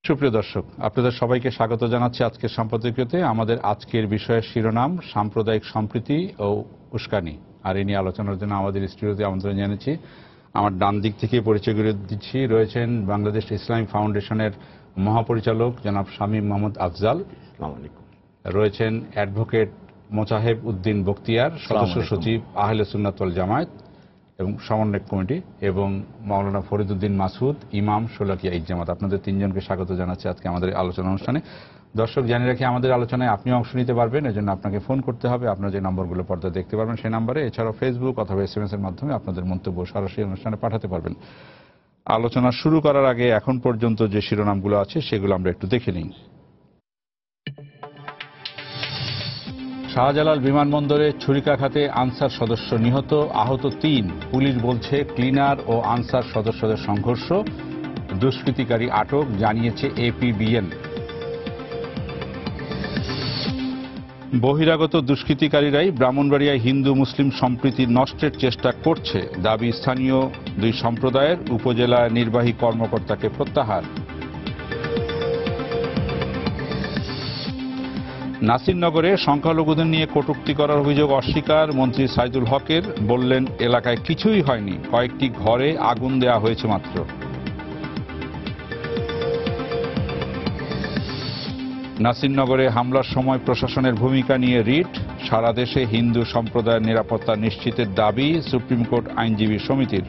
সুপ্রিয় দর্শক, আপনাদের সবাইকে স্বাগত জানাচ্ছি আজকের সম্পাদকীয়তে। আমাদের আজকের বিষয়ের শিরোনাম সাম্প্রদায়িক সম্প্রীতি ও উস্কানি। আর এই নিয়ে আলোচনার জন্য আমাদের স্টুডিওতে আমন্ত্রণ জানাচ্ছি। আমার ডান দিক থেকে পরিচয় করে দিচ্ছি, রয়েছেন বাংলাদেশ ইসলামী ফাউন্ডেশনের মহাপরিচালক জনাব শামীম মোহাম্মদ আফজাল। আসসালামু আলাইকুম। রয়েছেন অ্যাডভোকেট মোজাহেব উদ্দিন বখতিয়ার, সদস্য সচিব আহলে সুন্নাত ওয়াল জামায়াত এবং সমন্বয় কমিটি, এবং মাওলানা ফরিদউদ্দিন মাসুদ, ইমাম শোলাকিয়া ইজ্জামাত। আপনাদের তিনজনকে স্বাগত জানাচ্ছি আজকে আমাদের আলোচনা অনুষ্ঠানে। দর্শক, জানিয়ে রাখি আমাদের আলোচনায় আপনি অংশ নিতে পারবেন, এজন্য আপনাকে ফোন করতে হবে। আপনার যে নম্বরগুলো পর্দায় দেখতে পারবেন সেই নম্বরে, এছাড়াও ফেসবুক অথবা SMS এর মাধ্যমে আপনাদের মন্তব্য সরাসরি অনুষ্ঠানে পাঠাতে পারবেন। আলোচনা শুরু করার আগে এখন পর্যন্ত যে শিরোনামগুলো আছে সেগুলো আমরা একটু দেখে নিই। শাহজালাল বিমানবন্দরে ছুরিকাঘাতে আনসার সদস্য নিহত, আহত ৩। পুলিশ বলছে ক্লিনার ও আনসার সদস্যদের সংঘর্ষ, দুষ্কৃতিকারী আটক, জানিয়েছে APBN। বহিরাগত দুষ্কৃতিকারীরাই ব্রাহ্মণবাড়িয়ায় হিন্দু মুসলিম সম্প্রীতি নষ্টের চেষ্টা করছে, দাবি স্থানীয় দুই সম্প্রদায়ের। উপজেলা নির্বাহী কর্মকর্তাকে প্রত্যাহার। নাসিরনগরে সংখ্যালঘুদের নিয়ে কটূক্তি করার অভিযোগ অস্বীকার মন্ত্রী সাইদুল হকের। বললেন, এলাকায় কিছুই হয়নি, কয়েকটি ঘরে আগুন দেওয়া হয়েছে মাত্র। নাসিরনগরে হামলার সময় প্রশাসনের ভূমিকা নিয়ে রিট। সারা দেশে হিন্দু সম্প্রদায়ের নিরাপত্তা নিশ্চিতের দাবি সুপ্রিম কোর্ট আইনজীবী সমিতির।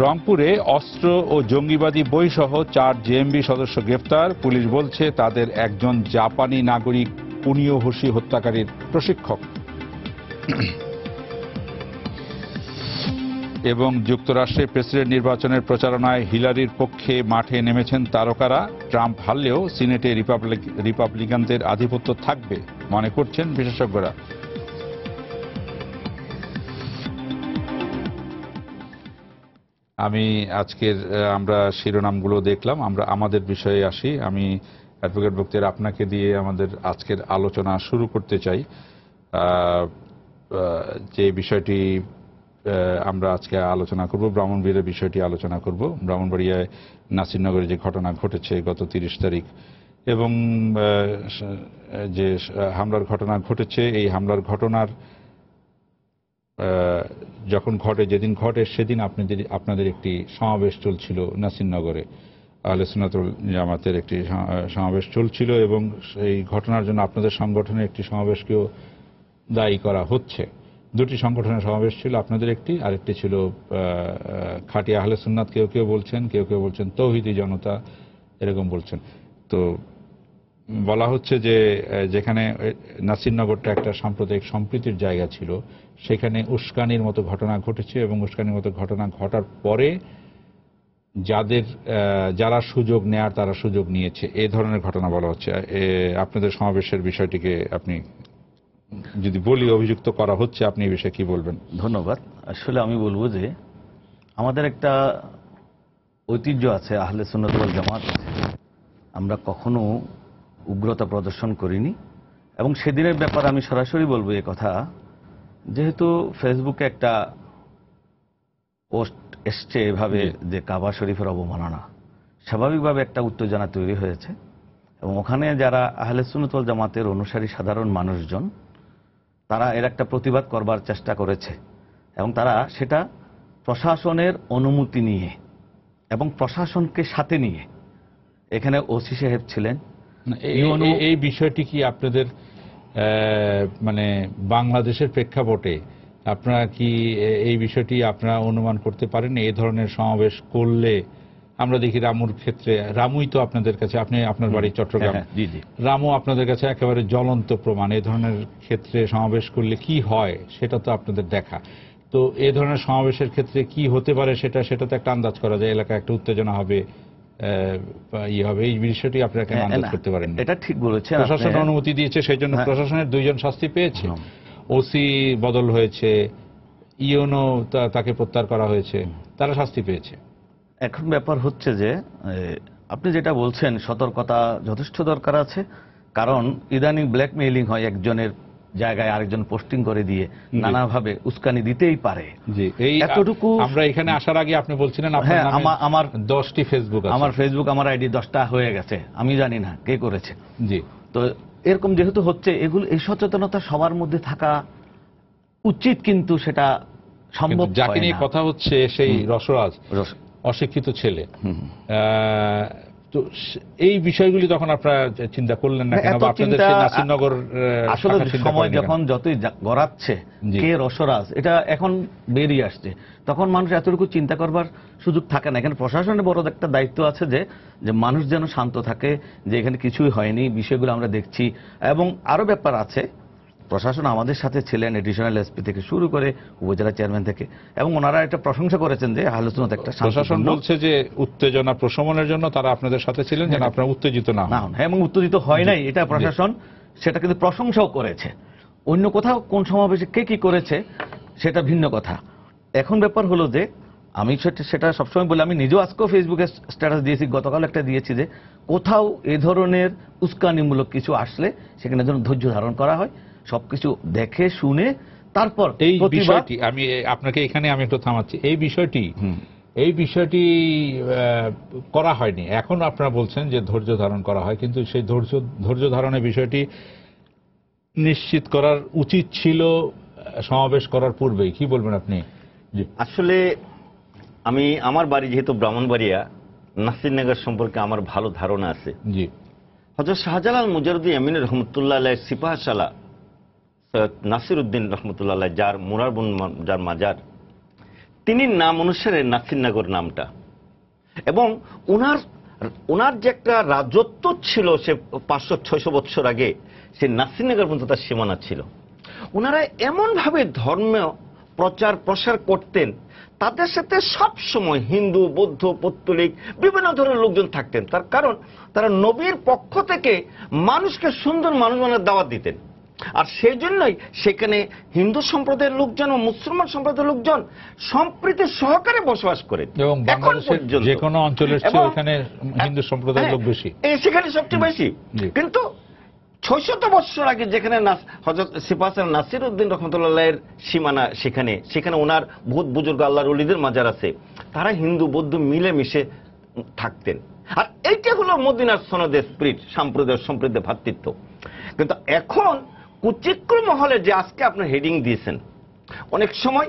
রংপুরে অস্ত্র ও জঙ্গিবাদী বইসহ 4 জেএমবি সদস্য গ্রেপ্তার। পুলিশ বলছে তাদের একজন জাপানি নাগরিক কুনিও হোশি হত্যাকারীর প্রশিক্ষক। এবং যুক্তরাষ্ট্রে প্রেসিডেন্ট নির্বাচনের প্রচারণায় হিলারির পক্ষে মাঠে নেমেছেন তারকারা। ট্রাম্প হারলেও সিনেটে রিপাবলিকানদের আধিপত্য থাকবে মনে করছেন বিশেষজ্ঞরা। আমরা শিরোনামগুলো দেখলাম, আমরা আমাদের বিষয়ে আসি। আমি অ্যাডভোকেট বখতিয়ার আপনাকে দিয়ে আমাদের আজকের আলোচনা শুরু করতে চাই। যে বিষয়টি আমরা আজকে আলোচনা করব, ব্রাহ্মণবাড়িয়ার বিষয়টি আলোচনা করব। ব্রাহ্মণবাড়িয়ায় নাসিরনগরে যে ঘটনা ঘটেছে গত 30 তারিখ, এবং যে হামলার ঘটনা ঘটেছে, এই হামলার ঘটনার যখন ঘটে, যেদিন ঘটে সেদিন আপনাদের একটি সমাবেশ চলছিল নাসিরনগরে। আহলে সুন্নাত ওয়াল জামাতের একটি সমাবেশ চলছিল, এবং সেই ঘটনার জন্য আপনাদের সংগঠনের একটি সমাবেশকেও দায়ী করা হচ্ছে। দুটি সংগঠনের সমাবেশ ছিল, আপনাদের একটি, আরেকটি ছিল খাঁটি আহলে সুন্নাত। কেউ কেউ বলছেন তৌহিদি জনতা, এরকম বলছেন। তো বলা হচ্ছে যে যেখানে নাসিরনগরটা একটা সাম্প্রদায়িক সম্প্রীতির জায়গা ছিল, সেখানে উস্কানির মতো ঘটনা ঘটেছে, এবং উস্কানির মতো ঘটনা ঘটার পরে যারা সুযোগ নেয়ার তারা সুযোগ নিয়েছে, এই ধরনের ঘটনা বলা হচ্ছে। আপনাদের সমাবেশের বিষয়টিকে আপনি যদি বলি, অভিযুক্ত করা হচ্ছে, আপনি এই বিষয়ে কি বলবেন? ধন্যবাদ। আসলে আমি বলবো যে আমাদের একটা ঐতিহ্য আছে আহলে সুন্নাত ওয়াল জামাত, আমরা কখনো উগ্রতা প্রদর্শন করিনি। এবং সেদিনের ব্যাপারে আমি সরাসরি বলবো এই কথা, যেহেতু ফেসবুকে একটা পোস্ট এসছে এভাবে যে কাবা শরীফের অবমাননা, স্বাভাবিকভাবে একটা উত্তেজনা তৈরি হয়েছে, এবং ওখানে যারা আহলে সুন্নাত ওয়াল জামাতের অনুসারী সাধারণ মানুষজন, তারা এর একটা প্রতিবাদ করবার চেষ্টা করেছে, এবং তারা সেটা প্রশাসনের অনুমতি নিয়ে এবং প্রশাসনকে সাথে নিয়ে, এখানে ওসি সাহেব ছিলেন। এই বিষয়টি কি আপনাদের মানে বাংলাদেশের প্রেক্ষাপটে আপনারা কি এই বিষয়টি আপনারা অনুমান করতে পারেন? এই ধরনের সমাবেশ করলে আমরা দেখি রামুর ক্ষেত্রে, রামুই তো আপনাদের কাছে, আপনি আপনার বাড়ি চট্টগ্রাম, রামু আপনাদের কাছে একেবারে জ্বলন্ত প্রমাণ। এই ধরনের ক্ষেত্রে সমাবেশ করলে কি হয় সেটা তো আপনাদের দেখা। তো এই ধরনের সমাবেশের ক্ষেত্রে কি হতে পারে সেটা তো একটা আন্দাজ করা যায়, এলাকায় একটা উত্তেজনা হবে, এই বিষয়টি আপনারা কেন আন্দাজ করতে পারেন? এটা ঠিক বলেছেন। প্রশাসন অনুমতি দিয়েছে, সেই জন্য প্রশাসনের 2 জন শাস্তি পেয়েছে, ওসি বদল হয়েছে, ইউনো তাকে প্রত্যাহার করা হয়েছে, তারা শাস্তি পেয়েছে। এখন ব্যাপার হচ্ছে যে আপনি যেটা বলছেন, সতর্কতা যথেষ্ট দরকার আছে। কারণ ইদানিং ব্ল্যাকমেইলিং হয় একজনের জায়গায় আরেকজন পোস্টিং করে দিয়ে নানাভাবে উস্কানি দিতেই পারে। জি, এই এতটুকু আমরা এখানে আসার আগে আপনি বলছিলেন হ্যাঁ, আমার 10টি ফেসবুক আছে। আমার ফেসবুক, আমার আইডি 10টা হয়ে গেছে, আমি জানি না কে করেছে। জি, তো এরকম যেহেতু হচ্ছে, এগুলো এই সচেতনতা সবার মধ্যে থাকা উচিত, কিন্তু সেটা সম্ভব কিন্তু যাকে হয় নিয়ে না। কথা হচ্ছে সেই রসরাজ, অশিক্ষিত ছেলে। তো এই বিষয়গুলি তখন আপনারা চিন্তা করলেন না কেন? এত বা আপনাদের চিন্তা সেই নাসিরনগর আসলে শাখা চিন্তা সময় করেনি কেন? যখন যতই গড়াচ্ছে জি। কে রসরাজ, এটা এখন বেরিয়ে আসছে, তখন মানুষ এতটুকু চিন্তা করবার সুযোগ থাকে না। এখানে প্রশাসনের বড় একটা দায়িত্ব আছে যে মানুষ যেন শান্ত থাকে, যে এখানে কিছুই হয়নি, বিষয়গুলো আমরা দেখছি। এবং আরো ব্যাপার আছে, প্রশাসন আমাদের সাথে ছিলেন, এডিশনাল এসপি থেকে শুরু করে উপজেলা চেয়ারম্যান থেকে, এবং ওনারা একটা প্রশংসা করেছেন যে আহলে সুন্নাত একটা প্রশাসন শান্তিপূর্ণ বলছে যে উত্তেজনা প্রশমনের জন্য তারা আপনাদের সাথে ছিলেন, যেন আপনারা উত্তেজিত না না হন। হন। এবং উত্তেজিত হয় নাই, এটা প্রশাসন সেটা কিন্তু প্রশংসাও করেছে। অন্য কোথাও কোন সমাবেশে কে কি করেছে সেটা ভিন্ন কথা। এখন ব্যাপার হলো যে আমি সেটা সবসময় বলি, আমি নিজেও আজকেও ফেসবুকে স্ট্যাটাস দিয়েছি, গতকাল একটা দিয়েছি, যে কোথাও এ ধরনের উস্কানিমূলক কিছু আসলে সেখানে যেন ধৈর্য ধারণ করা হয়, সবকিছু দেখে শুনে তারপর এই প্রতিবাদ। বিষয়টি আমি আপনাকে এখানে আমি একটু থামাচ্ছি। এই বিষয়টি করা হয়নি। এখন আপনারা বলছেন যে ধৈর্য ধারণ করা হয়, কিন্তু সেই ধৈর্য ধারণের বিষয়টি নিশ্চিত করার উচিত ছিল সমাবেশ করার পূর্বেই। কি বলবেন আপনি? জি, আসলে আমার বাড়ি যেহেতু ব্রাহ্মণবাড়িয়া, নাসিরনগর সম্পর্কে আমার ভালো ধারণা আছে। জি, হযরত শাহজালাল মুজাররদি আমিন রহমতুল্লাহ আলাইহির সিপাহসালা সৈয়দ নাসির উদ্দিন রহমতুল্লাহ আলাইহ, যার মুরারবন যার মাজার, তিনি নাম অনুসারে নাসিরনগর নামটা। এবং ওনার যে একটা রাজত্ব ছিল, সে 500-600 বছর আগে, সে নাসিরনগর পর্যন্ত তার সীমানা ছিল। ওনারা এমনভাবে ধর্ম প্রচার প্রসার করতেন, তাদের সাথে সব সময় হিন্দু, বৌদ্ধ, পৌত্তলিক বিভিন্ন ধরনের লোকজন থাকতেন। তার কারণ তারা নবীর পক্ষ থেকে মানুষকে সুন্দর মানুষ বানানোর দাওয়াত দিতেন। আর সেই জন্যই সেখানে হিন্দু সম্প্রদায়ের লোকজন ও মুসলমান সম্প্রদায়ের লোকজন সম্প্রীতি সহকারে বসবাস করেন। এবং বাংলাদেশের যে কোনো অঞ্চলের চেয়ে ওখানে হিন্দু সম্প্রদায়ের লোক বেশি, সেখানে সবচেয়ে বেশি। জি। কিন্তু 600 বছর আগে যেখানে হযরত সিপাহসালার নাসির উদ্দিন রহমতুল্লাহের সীমানা, সেখানে ওনার বহুত বুজুর্গ আল্লাহর ওলিদের মাজার আছে, তারা হিন্দু বৌদ্ধ মিলেমিশে থাকতেন। আর এইটা হলো মদিনার সনদের স্পিরিট, সাম্প্রদায়িক সম্প্রীতি, ভ্রাতৃত্ব। কিন্তু এখন কুচিক্র মহলে যে আজকে আপনার হেডিং দিয়েছেন, অনেক সময়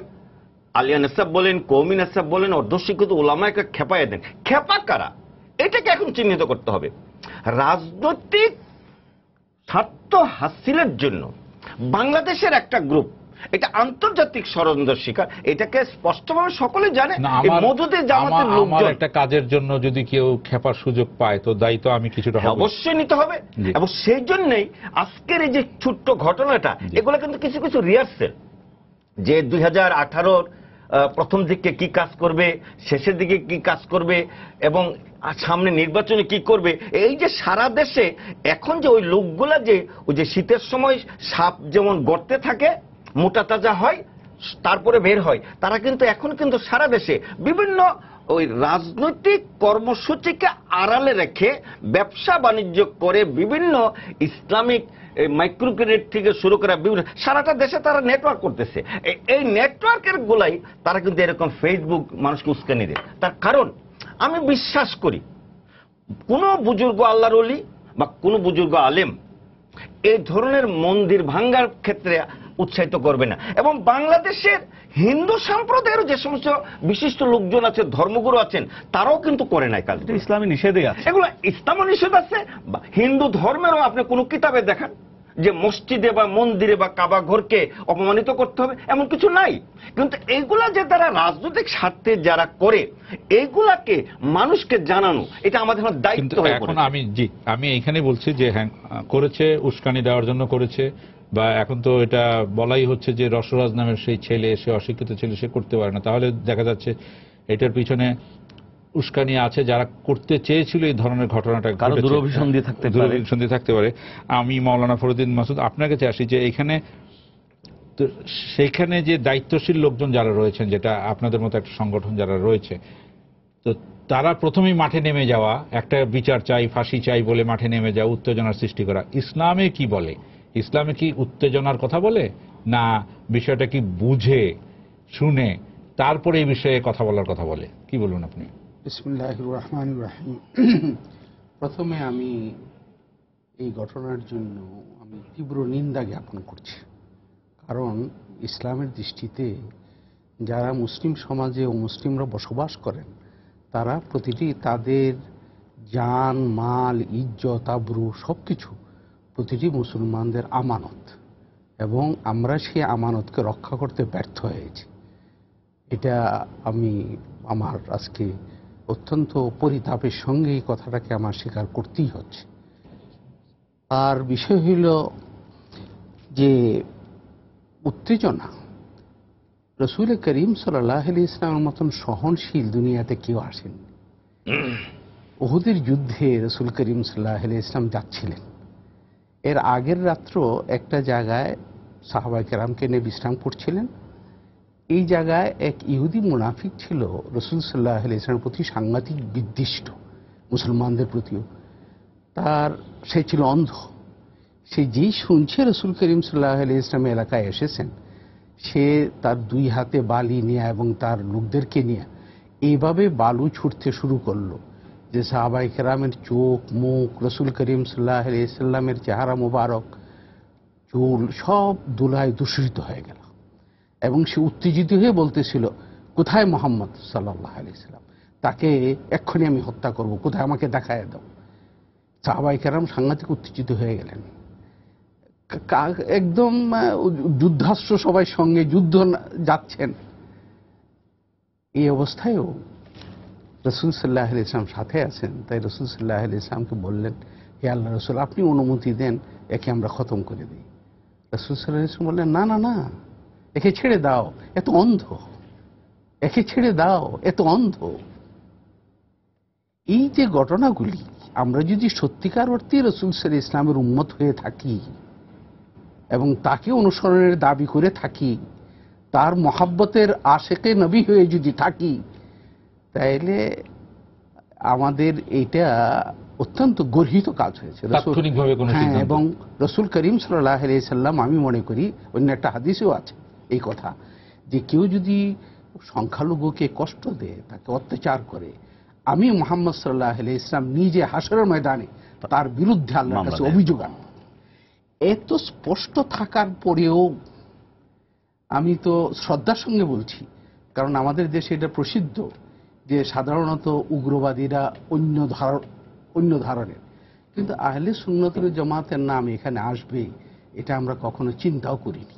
আলিয়া নেসাব বলেন, কওমি নেসাব বলেন, অর্ধশিক্ষিত ওলামাকে খেপাইয়া দেন। খেপা কারা, এটাকে এখন চিহ্নিত করতে হবে। রাজনৈতিক স্বার্থ হাসিলের জন্য বাংলাদেশের একটা গ্রুপ, এটা আন্তর্জাতিক ষড়যন্ত্র শিকার, এটাকে স্পষ্টভাবে সকলে জানে। না, এই মওদুদে জামাতের আমার লোকজন একটা কাজের জন্য যদি কেউ খেপার সুযোগ পায়, তো দায়িত্ব আমি কিছুটা হবো। অবশ্যই নিতে হবে। জি। এবং সেই জন্যই আজকের এই যে ছোট্ট ঘটনাটা, এগুলো কিন্তু কিছু কিছু রিহার্সেল, যে 2018 প্রথম দিকে কি কাজ করবে, শেষের দিকে কি কাজ করবে, এবং সামনে নির্বাচনে কি করবে। এই যে সারা দেশে এখন যে ওই লোকগুলা, যে ওই যে শীতের সময় সাপ যেমন গর্তে থাকে, মোটা তাজা হয়, তারপরে বের হয়, তারা কিন্তু এখন কিন্তু সারা দেশে বিভিন্ন ওই রাজনৈতিক কর্মসূচিকে আড়ালে রেখে ব্যবসা বাণিজ্য করে, বিভিন্ন ইসলামিক মাইক্রো ক্রেডিট থেকে শুরু করে বিভিন্ন সারাটা দেশে তারা নেটওয়ার্ক করতেছে। এই নেটওয়ার্কের গুলাই তারা কিন্তু এরকম ফেসবুক মানুষকে উস্কানি দেয়। তার কারণ আমি বিশ্বাস করি, কোন বুজুর্গ আল্লাহর ওলি বা কোন বুজুর্গ আলেম এই ধরনের মন্দির ভাঙ্গার ক্ষেত্রে উৎসাহিত করবে না। এবং বাংলাদেশের হিন্দু সম্প্রদায়ের যে সমস্ত বিশিষ্ট লোকজন আছে, ধর্মগুরু আছেন, তারাও কিন্তু করে নাই কাজ। ইসলামী নিষেধে আছে, এগুলো ইসলামও নিষেধ আছে। হিন্দু ধর্মেরও আপনি কোন কিতাবে দেখান যে মসজিদে বা মন্দিরে বা কাবা ঘরকে অপমানিত করতে হবে, এমন কিছু নাই। কিন্তু এইগুলা যে তারা রাজনৈতিক স্বার্থে যারা করে, এইগুলাকে মানুষকে জানানো, এটা আমাদের দায়িত্ব হয়ে এখন পড়েছে। আমি এইখানে বলছি যে হ্যাঁ, করেছে, উস্কানি দেওয়ার জন্য করেছে, বা এখন তো এটা বলাই হচ্ছে যে রসরাজ নামের সেই ছেলে, সে অশিক্ষিত ছেলে, সে করতে পারে না। তাহলে দেখা যাচ্ছে এটার পিছনে উস্কানি আছে, যারা করতে চেয়েছিল এই ধরনের ঘটনাটা, কারো দুরভিসন্ধি থাকতে পারে। দুরভিসন্ধি থাকতে পারে। আমি মাওলানা ফরুদ্দিন মাসুদ আপনার কাছে আসি, যে এখানে তো সেখানে যে দায়িত্বশীল লোকজন যারা রয়েছেন, যেটা আপনাদের মতো একটা সংগঠন যারা রয়েছে, তো তারা প্রথমেই মাঠে নেমে যাওয়া, একটা বিচার চাই, ফাঁসি চাই বলে মাঠে নেমে যাওয়া, উত্তেজনার সৃষ্টি করা, ইসলামে কি বলে ইসলামে কি উত্তেজনার কথা বলে, না বিষয়টা কি বুঝে শুনে তারপরে এই বিষয়ে কথা বলার কথা বলে? কি বলুন আপনি? বিসমিল্লাহির রহমানির রহিম। প্রথমে আমি এই ঘটনার জন্য আমি তীব্র নিন্দা জ্ঞাপন করছি। কারণ ইসলামের দৃষ্টিতে যারা মুসলিম সমাজে ও মুসলিমরা বসবাস করেন তারা প্রতিটি তাদের জান মাল ইজ্জত আবরু সবকিছু প্রতিটি মুসলমানদের আমানত, এবং আমরা সেই আমানতকে রক্ষা করতে ব্যর্থ হয়েছি। এটা আমি আমার আজকে অত্যন্ত পরিতাপের সঙ্গে এই কথাটাকে আমার স্বীকার করতেই হচ্ছে। আর বিষয় হইল যে উত্তেজনা, রসুল করিম সাল্লাল্লাহু আলাইহি ইসলামের মতন সহনশীল দুনিয়াতে কেউ আসেননি। উহুদের যুদ্ধে রসুল করিম সাল্লাল্লাহু আলাইহি ইসলাম যাচ্ছিলেন। এর আগের রাত্র একটা জায়গায় সাহাবায়ে কেরামকে নিয়ে বিশ্রাম করছিলেন। এই জায়গায় এক ইহুদি মুনাফিক ছিল রসুল সাল্লাল্লাহু আলাইহি ইসলামের প্রতি সাংঘাতিক বিদ্বিষ্ট, মুসলমানদের প্রতিও। সে ছিল অন্ধ। সে যেই শুনছে রসুল করিম সাল্লাল্লাহু আলাইহি ইসলাম এলাকায় এসেছেন, সে তার দুই হাতে বালি নিয়ে এবং তার লোকদেরকে নিয়ে এইভাবে বালু ছুটতে শুরু করলো যে সাহাবায়ে কেরামের চোখ মুখ, রসুল করিম সাল্লাল্লাহু আলাইহি সাল্লামের চেহারা মোবারক, চুল সব ধুলায় দূষিত হয়ে গেল। এবং সে উত্তেজিত হয়ে বলতেছিল, কোথায় মোহাম্মদ সাল্লাল্লাহু আলাইহি সাল্লাম? তাকে এক্ষুনি আমি হত্যা করব, কোথায় আমাকে দেখায় দাও। সাহাবায়ে কেরাম সাংঘাতিক উত্তেজিত হয়ে গেলেন, একদম যুদ্ধাস্ত্র সবাই সঙ্গে যুদ্ধ যাচ্ছেন। এই অবস্থায়ও রসুল সাল্লাল্লাহু আলাইহি ইসলাম সাথে আছেন, তাই রসুল সাল্লাল্লাহু আলাইহি ইসলামকে বললেন, হে আল্লাহ রসুল, আপনি অনুমতি দেন, একে আমরা খতম করে দিই। রসুল সাল্লাল্লাহু আলাইহি ইসলাম বললেন, না না না, একে ছেড়ে দাও, এত অন্ধ, একে ছেড়ে দাও, এত অন্ধ। এই যে ঘটনাগুলি, আমরা যদি সত্যিকার অর্থে রসুল সাল্লাল্লাহু আলাইহি ইসলামের উম্মত হয়ে থাকি এবং তাকে অনুসরণের দাবি করে থাকি, তার মহাব্বতের আশেকে নবী হয়ে যদি থাকি, তাইলে আমাদের এটা অত্যন্ত গর্হিত কাজ হয়েছে। এবং রসুল করিম সাল্লাল্লাহু আলাইহি সাল্লাম, আমি মনে করি অন্য একটা হাদিসেও আছে এই কথা, যে কেউ যদি সংখ্যালঘুকে কষ্ট দেয়, তাকে অত্যাচার করে, আমি মুহাম্মদ সাল্লাল্লাহু আলাইহি ইসলাম নিজে হাসরের ময়দানে তার বিরুদ্ধে আল্লাহর কাছে অভিযোগ আনব। এত স্পষ্ট থাকার পরেও আমি তো শ্রদ্ধার সঙ্গে বলছি, কারণ আমাদের দেশে এটা প্রসিদ্ধ যে সাধারণত উগ্রবাদীরা অন্য ধরনের, কিন্তু আহলে সুন্নাতুল জামাতের নাম এখানে আসবে এটা আমরা কখনো চিন্তাও করিনি।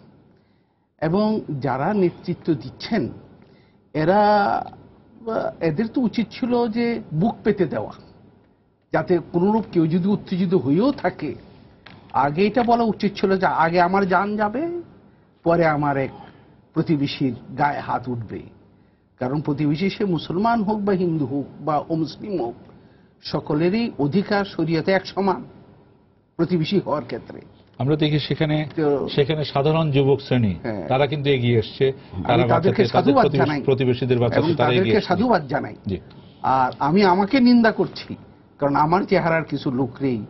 এবং যারা নেতৃত্ব দিচ্ছেন এদের তো উচিত ছিল যে বুক পেতে দেওয়া, যাতে কোনরূপ কেউ যদি উত্তেজিত হয়েও থাকে, আগে এটা বলা উচিত ছিল যে আগে আমার জান যাবে, পরে আমার এক প্রতিবেশীর গায়ে হাত উঠবে। কারণ প্রতিবেশী সে মুসলমান হোক বা হিন্দু হোক বা অমুসলিম হোক, সকলেরই অধিকার শরীয়তে এক সমান প্রতিবেশী হওয়ার ক্ষেত্রে। আমরা দেখি সেখানে সাধারণ যুবক শ্রেণী তারা কিন্তু এগিয়ে এসছে, তাদেরকে সাধুবাদ জানাই, প্রতিবেশীদের তাদেরকে সাধুবাদ জানাই। আর আমি আমাকে নিন্দা করছি, কারণ আমার চেহারার কিছু লোকরেই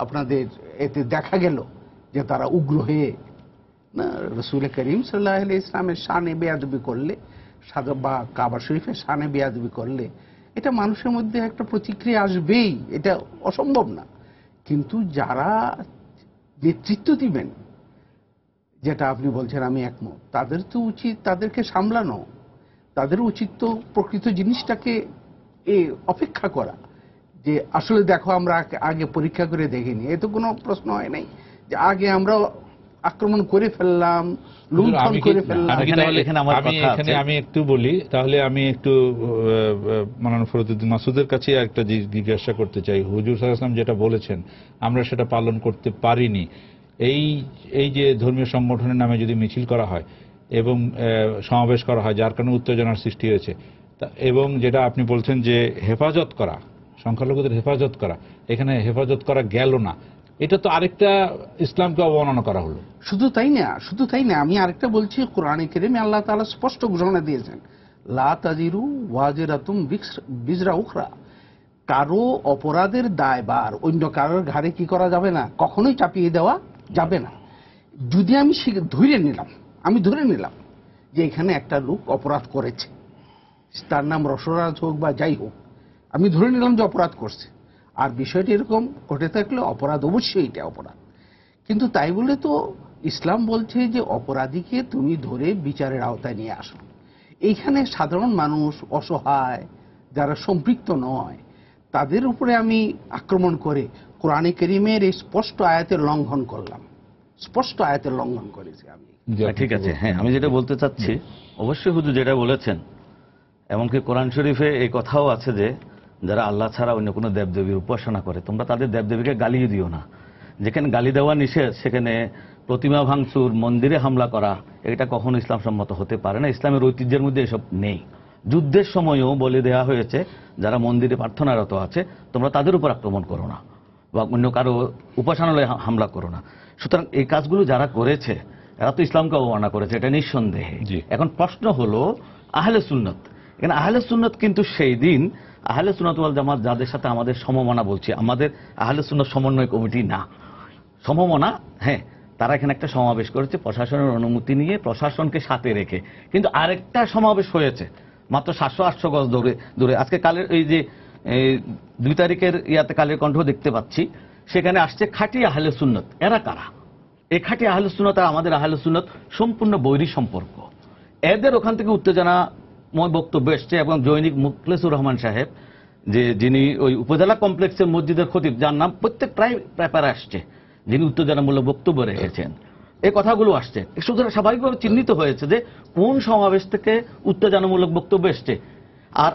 আপনাদের এতে দেখা গেল যে তারা উগ্র হয়ে রসুল করিম সাল্লাল্লাহু আলাইহি ইসলামের শানে বেয়াদবি করলে বা কাবা শরীফের শানে বেয়াদবি করলে এটা মানুষের মধ্যে একটা প্রতিক্রিয়া আসবেই, এটা অসম্ভব না। কিন্তু যারা নেতৃত্ব দিবেন, যেটা আপনি বলছেন আমি একমত, তাদের তো উচিত তাদেরকে সামলানো, তাদের উচিত তো প্রকৃত জিনিসটাকে অপেক্ষা করা, যে আসলে দেখো আমরা আগে পরীক্ষা করে দেখিনি। এ তো কোনো প্রশ্ন হয় নাই যে আগে আমরা আক্রমণ করে ফেললাম, লুণ্ঠন করে ফেললাম। আমি একটু বলি, তাহলে আমি একটু মাওলানা ফরদউদ্দিন মাসুদের কাছে একটা জিজ্ঞাসা করতে চাই। হুজুর সাল্লাল্লাহু আলাইহি ওয়াসাল্লাম যেটা বলেছেন আমরা সেটা পালন করতে পারিনি, এই যে ধর্মীয় সংগঠনের নামে যদি মিছিল করা হয় এবং সমাবেশ করা হয়, যার কারণে উত্তেজনার সৃষ্টি হয়েছে, এবং যেটা আপনি বলছেন যে হেফাজত করা, সংখ্যালঘুদের হেফাজত করা, এখানে হেফাজত করা গেল না, এটা তো আরেকটা ইসলামকে অবমাননা করা হলো। শুধু তাই না, আমি আরেকটা বলছি, কোরআনে কারিমে আল্লাহ তাআলা স্পষ্ট ঘোষণা দিয়েছেন, লা তাজিরু ওয়াজিরাতুম বিজরা উখরা, কারো অপরাধের দায়ভার অন্য কারোর ঘাড়ে কি করা যাবে না, কখনোই চাপিয়ে দেওয়া যাবে না। যদি আমি ধরে নিলাম যে এখানে একটা লোক অপরাধ করেছে, তার নাম রসরাজ হোক বা যাই হোক, আমি ধরে নিলাম যে অপরাধ করছে, আর বিষয়টি এরকম ঘটে থাকলে অপরাধ, অবশ্যই এটা অপরাধ। কিন্তু তাই বলে তো ইসলাম বলছে যে অপরাধীকে তুমি ধরে বিচারের আওতায় নিয়ে আসো। এইখানে সাধারণ মানুষ, অসহায় যারা সম্পৃক্ত নয়, তাদের উপরে আমি আক্রমণ করে কোরআনে কারীমের এই স্পষ্ট আয়াতের লঙ্ঘন করলাম, স্পষ্ট আয়াতের লঙ্ঘন করেছি আমি। ঠিক আছে, হ্যাঁ, আমি যেটা বলতে চাচ্ছি, অবশ্যই হুজুর যেটা বলেছেন, এমনকি কোরআন শরীফে এই কথাও আছে যে যারা আল্লাহ ছাড়া অন্য কোনো দেবদেবীর উপাসনা করে, তোমরা তাদের দেবদেবীকে গালিয়ে দিও না। যেখানে গালি দেওয়া নিষেধ, সেখানে প্রতিমা ভাঙচুর, মন্দিরে হামলা করা, এটা কখনো ইসলাম সম্মত হতে পারে না। ইসলামের ঐতিহ্যের মধ্যে এসব নেই। যুদ্ধের সময়ও বলে দেওয়া হয়েছে যারা মন্দিরে প্রার্থনারত আছে, তোমরা তাদের উপর আক্রমণ করো না বা অন্য কারো উপাসনালয়ে হামলা করো না। সুতরাং এই কাজগুলো যারা করেছে এরা তো ইসলামকে অবমাননা করেছে, এটা নিঃসন্দেহে। এখন প্রশ্ন হলো আহলে সুন্নত। এখানে আহলে সুন্নত কিন্তু সেই দিন আহলে সুন্নাত ওয়াল জামাত যাদের সাথে আমাদের সমমনা, বলছি আমাদের আহলে সুন্নাত সমন্বয় কমিটি না, সমমনা, হ্যাঁ, তারা এখানে একটা সমাবেশ করেছে প্রশাসনের অনুমতি নিয়ে, প্রশাসনকে সাথে রেখে। কিন্তু আরেকটা সমাবেশ হয়েছে মাত্র 700-800 গজ দূরে। আজকে কালের এই যে 2 তারিখের ইয়াতে কালের কণ্ঠ দেখতে পাচ্ছি, সেখানে আসছে খাঁটি আহলে সুন্নত। এরা কারা? এই খাঁটি আহলে সুন্নত আর আমাদের আহলে সুন্নত সম্পূর্ণ বৈরী সম্পর্ক। এদের ওখান থেকে উত্তেজনাময় বক্তব্য এসছে, এবং জৈনিক মুখলেসুর রহমান সাহেব, যিনি ওই উপজেলা কমপ্লেক্সের মসজিদের খতিব, যার নাম প্রত্যেক প্রায় পেপারে আসছে, যিনি উত্তেজনামূলক বক্তব্য রেখেছেন, এই কথাগুলো আসছে। সুতরাং স্বাভাবিকভাবে চিহ্নিত হয়েছে যে কোন সমাবেশ থেকে উত্তেজনামূলক বক্তব্য এসছে। আর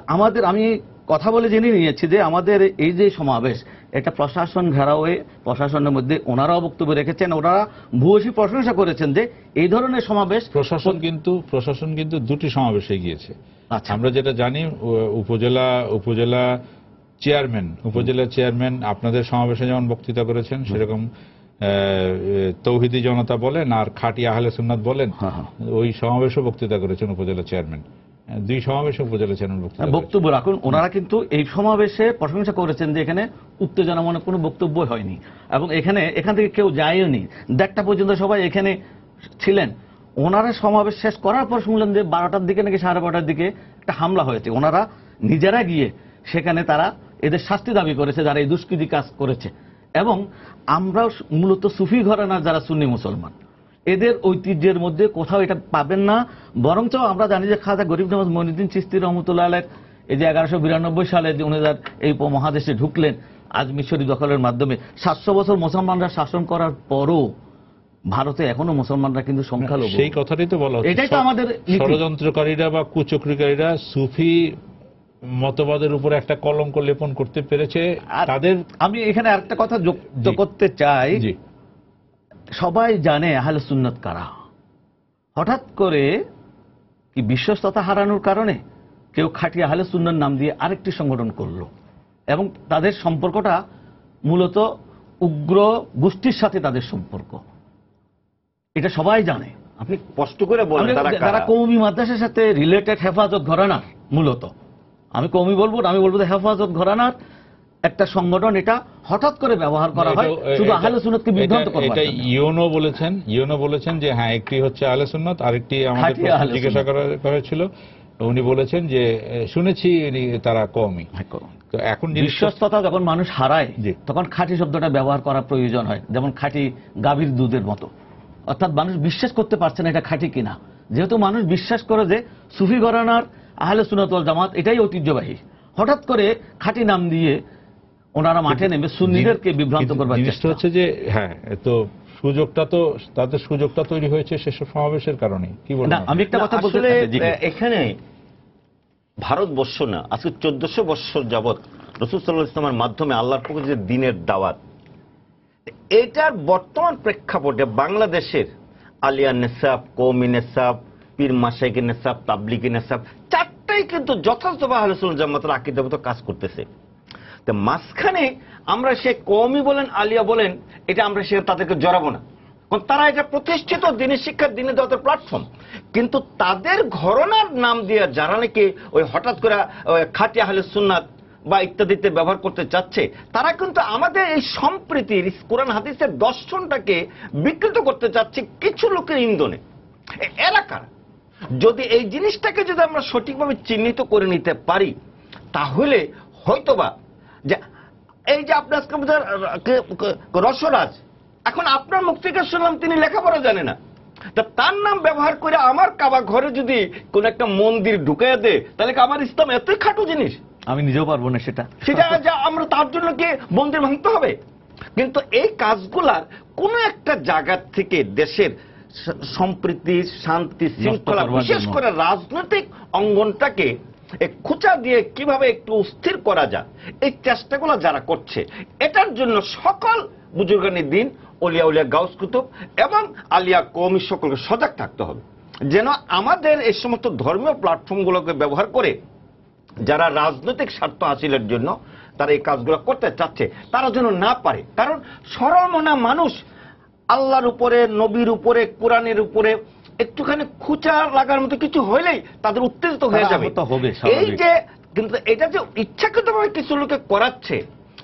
আমি কথা বলে জেনে নিয়েছি যে আমাদের এই যে সমাবেশ, এটা প্রশাসন ঘেরাও হয়ে প্রশাসনের মধ্যে ওনারাও বক্তব্য রেখেছেন, ওনারা ভূয়সী প্রশংসা করেছেন যে এই ধরনের সমাবেশ। প্রশাসন কিন্তু 2টি সমাবেশে গিয়েছে। আচ্ছা, আমরা যেটা জানি, উপজেলা চেয়ারম্যান আপনাদের সমাবেশে যেমন বক্তৃতা করেছেন, সেরকম তৌহিদি জনতা বলেন আর খাঁটি আহলে সুন্নাত বলেন, ওই সমাবেশও বক্তৃতা করেছেন উপজেলা চেয়ারম্যান। 2 সমাবেশে উপজেলা চেয়ারম্যান বক্তব্য রাখুন। ওনারা কিন্তু এই সমাবেশে প্রশংসা করেছেন যে এখানে উত্তেজনামূলক কোনো বক্তব্য হয়নি, এবং এখান থেকে কেউ যায়নি। 1:30 পর্যন্ত সবাই এখানে ছিলেন। ওনারা সমাবেশ শেষ করার পর শুনলেন যে 12টার দিকে নাকি 12:30টার দিকে একটা হামলা হয়েছে। ওনারা নিজেরা গিয়ে সেখানে তারা এদের শাস্তি দাবি করেছে যারা এই দুষ্কৃতি কাজ করেছে। এবং আমরাও মূলত সুফি ঘরানার যারা সুন্নি মুসলমান, এদের ঐতিহ্যের মধ্যে কোথাও এটা পাবেন না। বরঞ্চ আমরা জানি যে খাজা গরিব নওয়াজ মঈনুদ্দিন চিশতি রহমতুল্লাহ আলাইহ এই যে 1192 সালে যে উনি এই উপমহাদেশে ঢুকলেন আজমির শরীফ দখলের মাধ্যমে, 700 বছর মুসলমানরা শাসন করার পরও ভারতে এখনো মুসলমানরা কিন্তু সংখ্যালঘু। সেই কথাটাই তো বলা হচ্ছে, এটাই তো আমাদের ষড়যন্ত্রকারীরা বা কুচক্রীকারীরা সুফি মতবাদের উপর একটা কলঙ্ক লেপন করতে পেরেছে তাদের। আমি এখানে আরেকটা কথা যুক্ত করতে চাই, সবাই জানে আহলে সুন্নাত কারা। হঠাৎ করে কি বিশ্বস্ততা হারানোর কারণে কেউ খাঁটি আহলে সুন্নাত নাম দিয়ে আরেকটি সংগঠন করলো, এবং তাদের সম্পর্কটা মূলত উগ্র গোষ্ঠীর সাথে তাদের সম্পর্ক, এটা সবাই জানে। আপনি স্পষ্ট করে বলেন যারা কওমি মাদ্রাসার সাথে রিলেটেড হেফাজত ঘরানার, মূলত আমি কওমি বলবো না, আমি বলবো যে হেফাজত ঘরানার একটা সংগঠন, এটা হঠাৎ করে ব্যবহার করা হয় শুধু আহলে সুন্নাতকে বিভ্রান্ত করার জন্য। এটা ইউনো বলেছেন যে হ্যাঁ, একটি হচ্ছে আহলে সুন্নাত, আরেকটি আমাদের জিজ্ঞাসা করা হয়েছিল, উনি বলেছেন যে শুনেছি তারা কওমি। তো এখন বিশ্বস্ততা যখন মানুষ হারায় তখন খাঁটি শব্দটা ব্যবহার করা প্রয়োজন হয়, যেমন খাঁটি গাভীর দুধের মতো। অর্থাৎ মানুষ বিশ্বাস করতে পারছে না এটা খাঁটি কিনা। যেহেতু মানুষ বিশ্বাস করে যে সুফি ঘরানার আহলে সুন্নাত ওয়াল জামাত এটাই ঐতিহ্যবাহী, হঠাৎ করে খাঁটি নাম দিয়ে ওনারা মাঠে নেমে সুন্নিদেরকে বিভ্রান্ত করবার চেষ্টা হচ্ছে যে হ্যাঁ, তো তাদের সুযোগটা তৈরি হয়েছে সেসব সমাবেশের কারণে। কি বলেন? আমি একটা কথা বলতে এখানে ভারতবর্ষ না, আজকে 1400 বছর যাবৎ রাসূল সাল্লাল্লাহু আলাইহি ওয়াসাল্লামের মাধ্যমে আল্লাহর পক্ষ যে দ্বীনের দাওয়াত, এটার বর্তমান প্রেক্ষাপটে বাংলাদেশের আলিয়া নেসাব, কওমি নেসাব, পীর মাশায়েখের নেসাব, তাবলিগি নেসাব, চারটাই কিন্তু যথাযথভাবে আহলে সুন্নাত জামাতের আকীদাগত কাজ করতেছে। তো মাঝখানে আমরা সে কওমি বলেন আলিয়া বলেন, এটা আমরা সে তাদেরকে জড়াবো না, কারণ তারা এটা প্রতিষ্ঠিত দিনের শিক্ষার দিনের দাওয়াতের প্ল্যাটফর্ম। কিন্তু তাদের ঘরানার নাম দিয়ে যারা নাকি ওই হঠাৎ করে খাঁটি আহলে সুন্নাত বা ইত্যাদিতে ব্যবহার করতে চাচ্ছে, তারা কিন্তু আমাদের এই সম্প্রীতির কোরআন হাদিসের দর্শনটাকে বিকৃত করতে চাচ্ছে কিছু লোকের ইন্ধনে। এলাকার যদি এই জিনিসটাকে যদি আমরা সঠিকভাবে চিহ্নিত করে নিতে পারি, তাহলে হয়তোবা যে এই যে আপনার রসরাজ, এখন আপনার মুখ থেকে শুনলাম তিনি লেখাপড়া জানে না, তা তার নাম ব্যবহার করে আমার কাবা ঘরে যদি কোন একটা মন্দির ঢুকাইয়া দেয়, তাহলে কি আমার ইসলাম এতই খাটো জিনিস? আমি নিজেও পারবো না সেটা। যা আমরা তার জন্য কি মন্দির ভাঙতে হবে? কিন্তু এই কাজগুলার কোন একটা জায়গা থেকে দেশের সম্প্রীতি, শান্তি, শৃঙ্খলা, বিশেষ করে রাজনৈতিক অঙ্গনটাকে খুঁচা দিয়ে কিভাবে একটু স্থির করা যায়, এই চেষ্টাগুলো যারা করছে, এটার জন্য সকল বুজুর্গানি দিন, ওলিয়া উলিয়া, গাউস কুতুব এবং আলিয়া কওমি সকলকে সজাগ থাকতে হবে, যেন আমাদের এই সমস্ত ধর্মীয় প্ল্যাটফর্মগুলোকে ব্যবহার করে যারা রাজনৈতিক স্বার্থ হাসিলের জন্য তারা এই কাজগুলো করতে চাচ্ছে, তারা যেন না পারে। কারণ সরল মনা মানুষ আল্লাহর উপরে, নবীর উপরে, কোরআনের উপরে একটুখানি খুঁচা লাগার মতো কিছু হইলেই তাদের উত্তেজিত হয়ে যাবে। এই যে কিন্তু এটা যে ইচ্ছাকৃতভাবে কিছু লোকে করাচ্ছে,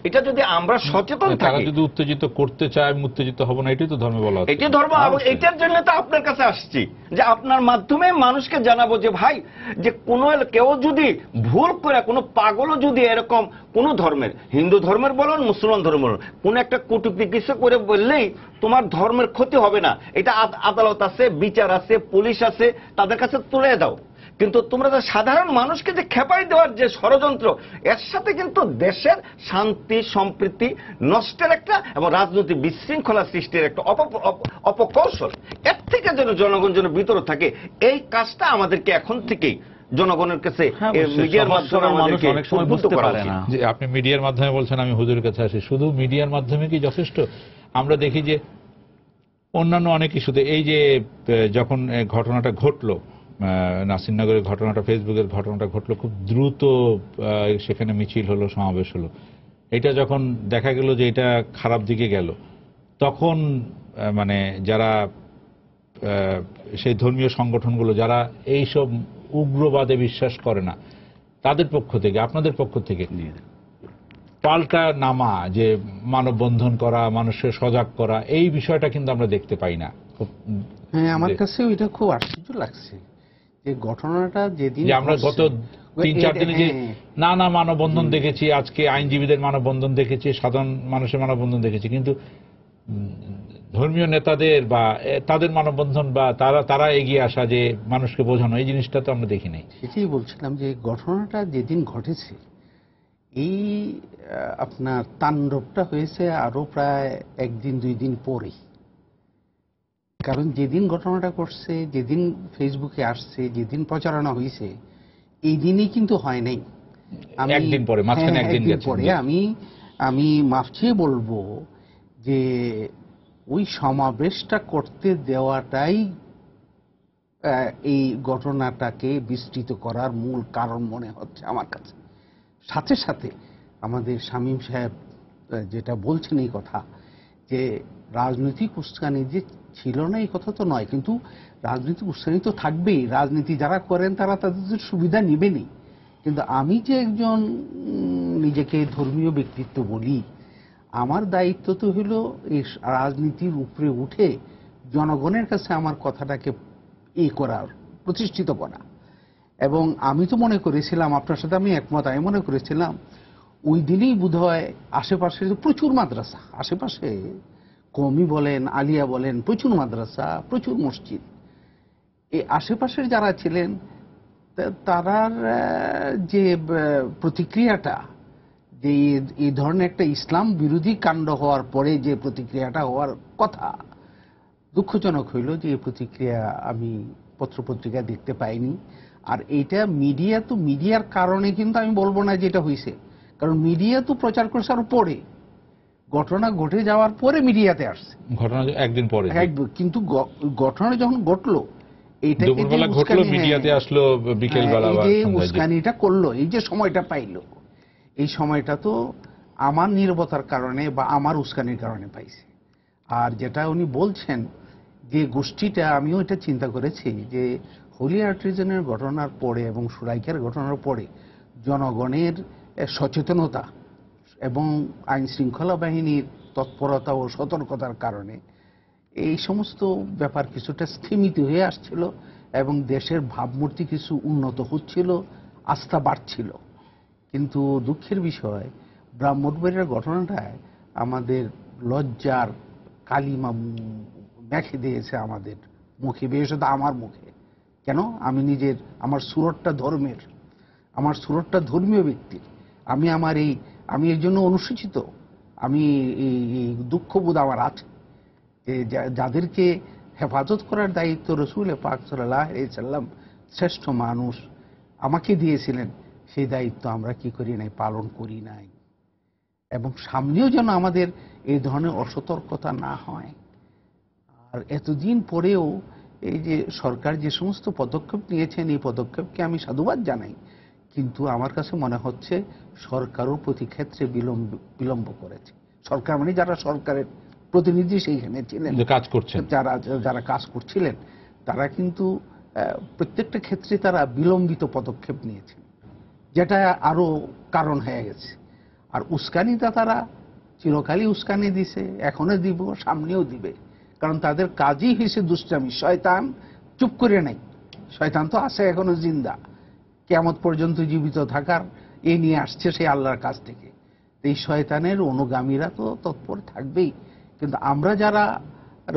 এটা যদি আমরা সচেতন থাকি, তারা যদি উত্তেজিত করতে চায়, আমি উত্তেজিত হব না, এটাই তো ধর্মে বলা হচ্ছে। এটাই ধর্ম। এবং এটার জন্য তো আপনার কাছে আসছি যে আপনার মাধ্যমে মানুষকে জানাবো যে ভাই, যে কোন কেউ যদি ভুল করে, কোনো পাগলও যদি এরকম কোন ধর্মের, হিন্দু ধর্মের বলুন, মুসলমান ধর্মের বলুন, কোন একটা কটূক্তি কিছু করে বললেই তোমার ধর্মের ক্ষতি হবে না, এটা আদালত আছে, বিচার আছে, পুলিশ আছে, তাদের কাছে তুলে দাও। কিন্তু তোমরা যে সাধারণ মানুষকে যে খেপাই দেওয়ার যে ষড়যন্ত্র, এর সাথে কিন্তু দেশের শান্তি সম্প্রীতি নষ্টের একটা এবং রাজনৈতিক বিশৃঙ্খলা সৃষ্টির একটা অপকৌশল, এর থেকে যেন জনগণ যেন বিরত থাকে, এই কাজটা আমাদেরকে এখন থেকেই জনগণের কাছে মিডিয়ার মাধ্যমে আমাদেরকে উদ্বুদ্ধ করা উচিত। যে আপনি মিডিয়ার মাধ্যমে বলছেন, আমি হুজুরের কাছে আসি, শুধু মিডিয়ার মাধ্যমে কি যথেষ্ট? আমরা দেখি যে অন্যান্য অনেক ইস্যুতে, এই যে যখন ঘটনাটা ঘটলো, নাসিরনগরের ঘটনাটা, ফেসবুকের ঘটনাটা ঘটলো, খুব দ্রুত সেখানে মিছিল হলো, সমাবেশ হলো। এটা যখন দেখা গেল যে এটা খারাপ দিকে গেল, তখন মানে যারা সেই ধর্মীয় সংগঠনগুলো যারা এইসব উগ্রবাদে বিশ্বাস করে না, তাদের পক্ষ থেকে, আপনাদের পক্ষ থেকে পাল্টা নামা, যে মানববন্ধন করা, মানুষকে সজাগ করা, এই বিষয়টা কিন্তু আমরা দেখতে পাই না। হ্যাঁ, আমার কাছে এটা খুব আশ্চর্য লাগছে যে ঘটনাটা যেদিন আমরা গত ৩-৪ দিনে যে নানা মানববন্ধন দেখেছি, আজকে আইনজীবীদের মানববন্ধন দেখেছি, সাধারণ মানুষের মানববন্ধন দেখেছি, কিন্তু ধর্মীয় নেতাদের বা তাদের মানববন্ধন বা তারা এগিয়ে আসা, যে মানুষকে বোঝানো, এই জিনিসটা তো আমরা দেখি নাই। সেটাই বলছিলাম যে ঘটনাটা যেদিন ঘটেছে, এই আপনার তাণ্ডবটা হয়েছে আরো প্রায় 1-2 দিন পরে। কারণ যেদিন ঘটনাটা ঘটছে, যেদিন ফেসবুকে আসছে, যেদিন প্রচারণা হয়েছে, এই দিনই কিন্তু হয় নাই। একদিন পরে, মাঝখানে একদিন পরে আমি মাফ চেয়ে বলবো যে ওই সমাবেশটা করতে দেওয়াটাই এই ঘটনাটাকে বিস্তৃত করার মূল কারণ মনে হচ্ছে আমার কাছে। সাথে সাথে আমাদের শামীম সাহেব যেটা বলছেন এই কথা, যে রাজনৈতিক উস্কানি যে ছিল না এই কথা তো নয়, কিন্তু রাজনৈতিক উস্কানি তো থাকবেই। রাজনীতি যারা করেন তারা তাদের সুবিধা নেবেনই। কিন্তু আমি যে একজন নিজেকে ধর্মীয় ব্যক্তিত্ব বলি, আমার দায়িত্ব তো হলো এই রাজনীতির উপরে উঠে জনগণের কাছে আমার কথাটাকে করার, প্রতিষ্ঠিত করা। এবং আমি তো মনে করেছিলাম, আপনার সাথে আমি একমত, আমি মনে করেছিলাম ওই দিনেই বোধহয় আশেপাশে প্রচুর মাদ্রাসা, আশেপাশে কওমি বলেন, আলিয়া বলেন, প্রচুর মাদ্রাসা, প্রচুর মসজিদ, এই আশেপাশের যারা ছিলেন তারার যে প্রতিক্রিয়াটা, যে এই ধরনের একটা ইসলাম বিরোধী কাণ্ড হওয়ার পরে যে প্রতিক্রিয়াটা হওয়ার কথা, দুঃখজনক হইল যে এই প্রতিক্রিয়া আমি পত্রপত্রিকা দেখতে পাইনি। আর এইটা মিডিয়া, তো মিডিয়ার কারণে কিন্তু আমি বলবো না যে এটা হয়েছে, কারণ মিডিয়া তো প্রচার করছে আরো পরে, ঘটনা ঘটে যাওয়ার পরে মিডিয়াতে আসছে, ঘটনা একদিন পরে। কিন্তু ঘটনা যখন ঘটলো, এইটা মিডিয়াতে আসলো বিকেলবেলা, এই যে উস্কানিটা করলো, এই যে সময়টা পাইলো, এই সময়টা তো আমার নীরবতার কারণে বা আমার উস্কানির কারণে পাইছে। আর যেটা উনি বলছেন যে গোষ্ঠীটা, আমিও এটা চিন্তা করেছি যে হোলি আর্টিজানের ঘটনার পরে এবং সুরাইকের ঘটনার পরে জনগণের সচেতনতা এবং আইন শৃঙ্খলা বাহিনীর তৎপরতা ও সতর্কতার কারণে এই সমস্ত ব্যাপার কিছুটা স্থিমিত হয়ে আসছিল এবং দেশের ভাবমূর্তি কিছু উন্নত হচ্ছিল, আস্থা বাড়ছিল। কিন্তু দুঃখের বিষয় ব্রাহ্মণবাড়িয়ার ঘটনাটায় আমাদের লজ্জার কালিমা মেখে দিয়েছে আমাদের মুখে, বিশেষত আমার মুখে। কেন? আমি নিজের, আমার সুরতটা ধর্মের, আমার সুরতটা ধর্মীয় ব্যক্তির, আমি এর জন্য অনুসূচিত। আমি এই দুঃখবোধ আমার আছে যে যাদেরকে হেফাজত করার দায়িত্ব রসুল পাক সাল্লাল্লাহু আলাইহি সাল্লাম শ্রেষ্ঠ মানুষ আমাকে দিয়েছিলেন, সেই দায়িত্ব আমরা কি করি নাই, পালন করি নাই। এবং সামনেও যেন আমাদের এই ধরনের অসতর্কতা না হয়। আর এতদিন পরেও এই যে সরকার যে সমস্ত পদক্ষেপ নিয়েছেন, এই পদক্ষেপকে আমি সাধুবাদ জানাই, কিন্তু আমার কাছে মনে হচ্ছে সরকারও প্রতি ক্ষেত্রে বিলম্ব করেছে। সরকার মানে যারা সরকারের প্রতিনিধি সেইখানে ছিলেন, কাজ করছেন, যারা কাজ করছিলেন, তারা কিন্তু প্রত্যেকটা ক্ষেত্রে তারা বিলম্বিত পদক্ষেপ নিয়েছেন, যেটা আরো কারণ হয়ে গেছে। আর উস্কানিটা তারা চিরকালই উস্কানি দিছে, এখনো দিব, সামনেও দিবে। কারণ তাদের কাজই হয়েছে দুষ্টামি। শয়তান চুপ করে নাই, শয়তান তো আছে এখনো জিন্দা, কিয়ামত পর্যন্ত জীবিত থাকার এ নিয়ে আসছে সেই আল্লাহর কাছ থেকে। এই শয়তানের অনুগামীরা তো তৎপর থাকবেই, কিন্তু আমরা যারা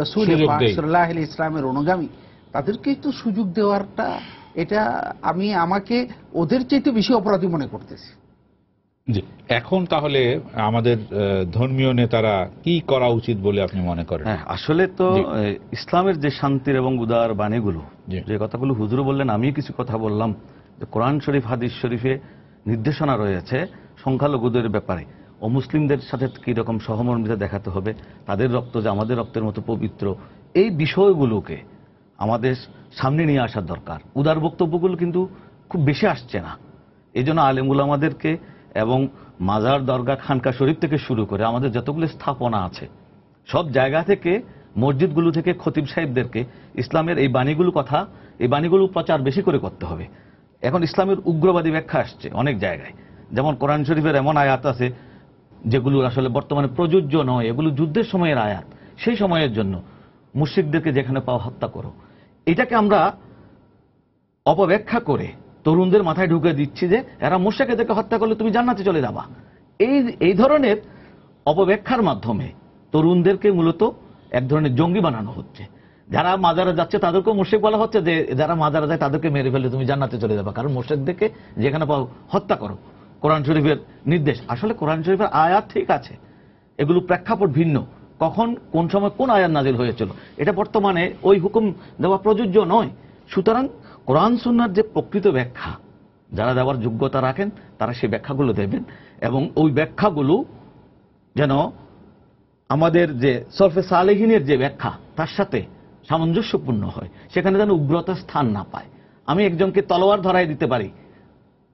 রাসূল পাক সাল্লাল্লাহু আলাইহি ইসলামের অনুগামী তাদেরকে একটু সুযোগ দেওয়ারটা, এটা আমাকে ওদের চাইতে বেশি অপরাধী মনে করতেছি। জি, এখন তাহলে আমাদের ধর্মীয় নেতারা কি করা উচিত বলে আপনি মনে করেন? হ্যাঁ, আসলে তো ইসলামের যে শান্তির এবং উদার বাণীগুলো, যে কথাগুলো হুজুর বললেন, আমি কিছু কথা বললাম, যে কোরআন শরীফ হাদিস শরীফে নির্দেশনা রয়েছে সংখ্যালঘুদের ব্যাপারে, ও মুসলিমদের সাথে কি রকম সহমর্মিতা দেখাতে হবে, তাদের রক্ত যে আমাদের রক্তের মতো পবিত্র, এই বিষয়গুলোকে আমাদের সামনে নিয়ে আসার দরকার। উদার বক্তব্যগুলো কিন্তু খুব বেশি আসছে না। এই জন্য আলেম উলামাদেরকে এবং মাজার, দরগা, খানকা শরীফ থেকে শুরু করে আমাদের যতগুলো স্থাপনা আছে সব জায়গা থেকে, মসজিদগুলো থেকে খতিব সাহেবদেরকে ইসলামের এই বাণীগুলো প্রচার বেশি করে করতে হবে। এখন ইসলামের উগ্রবাদী ব্যাখ্যা আসছে অনেক জায়গায়, যেমন কোরআন শরীফের এমন আয়াত আছে যেগুলো আসলে বর্তমানে প্রযোজ্য নয়, এগুলো যুদ্ধের সময়ের আয়াত, সেই সময়ের জন্য মুশরিকদেরকে যেখানে পাও হত্যা করো। এটাকে আমরা অপব্যাখ্যা করে তরুণদের মাথায় ঢুকে দিচ্ছি যে এরা মুশরিকদেরকে হত্যা করলে তুমি জান্নাতে চলে যাবা। এই ধরনের অপব্যাখ্যার মাধ্যমে তরুণদেরকে মূলত এক ধরনের জঙ্গি বানানো হচ্ছে। যারা মাজারে যাচ্ছে তাদেরকেও মুশরিক বলা হচ্ছে, যে যারা মাজারে যায় তাদেরকে মেরে ফেললে তুমি জান্নাতে চলে যাবা, কারণ মুশরিকদেরকে যেখানে পাও হত্যা করো। কোরআন শরীফের নির্দেশ, আসলে কোরআন শরীফের আয়াত ঠিক আছে, এগুলো প্রেক্ষাপট ভিন্ন, কখন কোন সময় কোন আয়াত নাজিল হয়েছিল এটা বর্তমানে ওই হুকুম দেওয়া প্রযোজ্য নয়। সুতরাং কোরআন সুন্নাহর যে প্রকৃত ব্যাখ্যা যারা দেওয়ার যোগ্যতা রাখেন তারা সেই ব্যাখ্যাগুলো দেবেন, এবং ওই ব্যাখ্যাগুলো যেন আমাদের যে সরফে সালেহিনের যে ব্যাখ্যা তার সাথে সামঞ্জস্যপূর্ণ হয়, সেখানে যেন উগ্রতা স্থান না পায়। আমি একজনকে তলোয়ার ধরাই দিতে পারি,